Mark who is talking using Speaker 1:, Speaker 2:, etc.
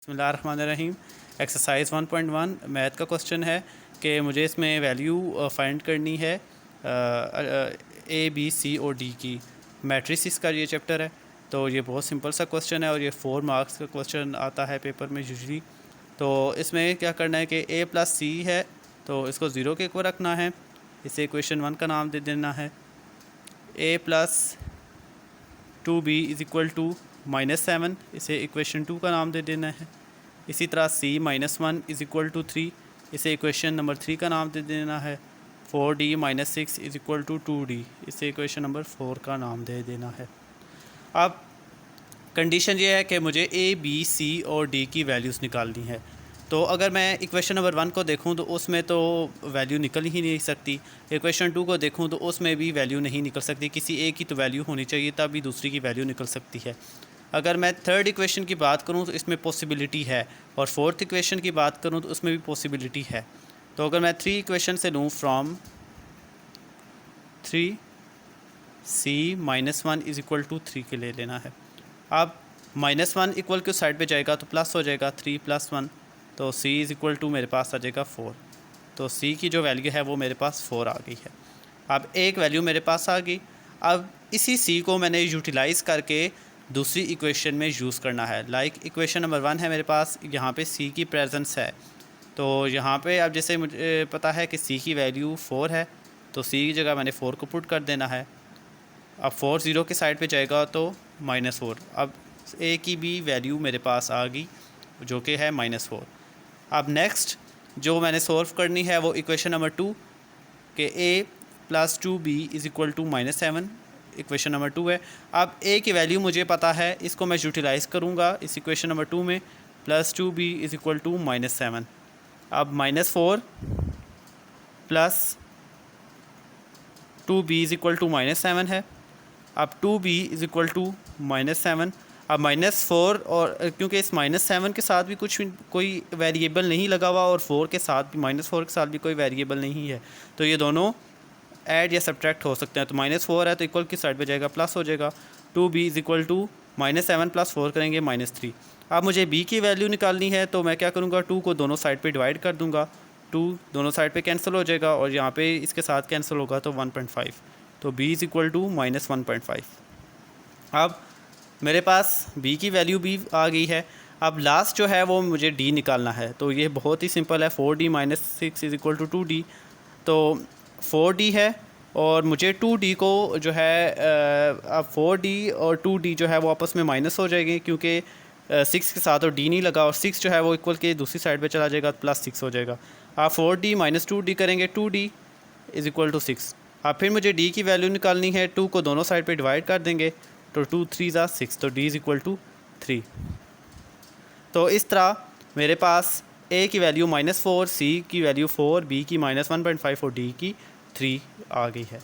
Speaker 1: बिस्मिल्लाहिर्रहमानिर्रहीम। Exercise 1.1 math का question है कि मुझे इसमें वैल्यू फाइंड करनी है ए बी सी और डी की। मैट्रिसेस का ये चैप्टर है, तो ये बहुत सिंपल सा क्वेश्चन है और ये 4 मार्क्स का क्वेश्चन आता है पेपर में यूजली। तो इसमें क्या करना है कि ए प्लस सी है तो इसको ज़ीरो के ऊपर रखना है, इसे इक्वेशन 1 का नाम दे देना है। A plus 2b is equal to -7, इसे इक्वेशन 2 का नाम दे देना है। इसी तरह c -1 इज़ इक्वल टू 3, इसे इक्वेशन नंबर 3 का नाम दे देना है। 4d - 6 is equal to 2d, इसे इक्वेशन नंबर 4 का नाम दे देना है। अब कंडीशन ये है कि मुझे a, b, c और d की वैल्यूज़ निकालनी है। तो अगर मैं इक्वेशन नंबर 1 को देखूं तो उसमें तो वैल्यू निकल ही नहीं सकती। इक्वेशन 2 को देखूं तो उसमें भी वैल्यू नहीं निकल सकती, किसी एक की तो वैल्यू होनी चाहिए तभी दूसरी की वैल्यू निकल सकती है। अगर मैं थर्ड इक्वेशन की बात करूं तो इसमें पॉसिबिलिटी है, और फोर्थ इक्वेशन की बात करूं तो उसमें भी पॉसिबिलिटी है। तो अगर मैं 3 इक्वेशन से लूँ from 3c -1 is equal to 3 के ले लेना है। अब -1 इक्वल के साइड पे जाएगा तो प्लस हो जाएगा 3 + 1, तो c इज़ इक्वल टू मेरे पास आ जाएगा 4। तो c की जो वैल्यू है वो मेरे पास 4 आ गई है। अब एक वैल्यू मेरे पास आ गई। अब इसी c को मैंने यूटिलाइज़ करके दूसरी इक्वेशन में यूज़ करना है। लाइक इक्वेशन नंबर 1 है मेरे पास, यहाँ पे c की प्रेजेंस है, तो यहाँ पे अब जैसे मुझे पता है कि c की वैल्यू 4 है, तो c की जगह मैंने 4 को पुट कर देना है। अब 4 ज़ीरो के साइड पे जाएगा तो -4। अब a की भी वैल्यू मेरे पास आ गई जो कि है -4। अब नेक्स्ट जो मैंने सॉल्व करनी है वो इक्वेशन नंबर 2 के a + 2b is equal to -7, equation number 2 है। अब a की वैल्यू मुझे पता है, इसको मैं यूटिलाइज़ करूँगा इस इक्वेशन नंबर 2 में। +2b is equal to -7। अब -4 + 2b इज़ इक्वल टू -7 है। अब 2b इज़ इक्वल टू -7। अब -4 और क्योंकि इस -7 के साथ भी कोई वेरिएबल नहीं लगा हुआ और 4 के साथ भी -4 के साथ भी कोई वेरिएबल नहीं है, तो ये दोनों ऐड या सब्ट्रैक्ट हो सकते हैं। तो -4 है तो इक्वल की साइड पे जाएगा, प्लस हो जाएगा। 2b इज़ इक्वल टू -7 + 4 करेंगे -3। अब मुझे b की वैल्यू निकालनी है, तो मैं क्या करूँगा, 2 को दोनों साइड पे डिवाइड कर दूँगा। 2 दोनों साइड पे कैंसिल हो जाएगा और यहाँ पे इसके साथ कैंसिल होगा तो 1.5, तो b इज़ इक्वल टू -1.5। अब मेरे पास b की वैल्यू भी आ गई है। अब लास्ट जो है वो मुझे d निकालना है, तो ये बहुत ही सिंपल है। 4d - 6 is equal to 2d, तो 4d है और मुझे 2d को जो है अब 4d और 2d जो है वो आपस में माइनस हो जाएंगे, क्योंकि 6 के साथ और d नहीं लगा, और 6 जो है वो इक्वल के दूसरी साइड पे चला जाएगा, +6 हो जाएगा। आप 4d - 2d करेंगे, 2d इज़ इक्वल टू 6। अब फिर मुझे d की वैल्यू निकालनी है, 2 को दोनों साइड पे डिवाइड कर देंगे, तो 2 3 = 6, तो d इज़ इक्वल टू 3। तो इस तरह मेरे पास a की वैल्यू -4, c की वैल्यू 4, b की -1.5 और d की 3 आ गई है।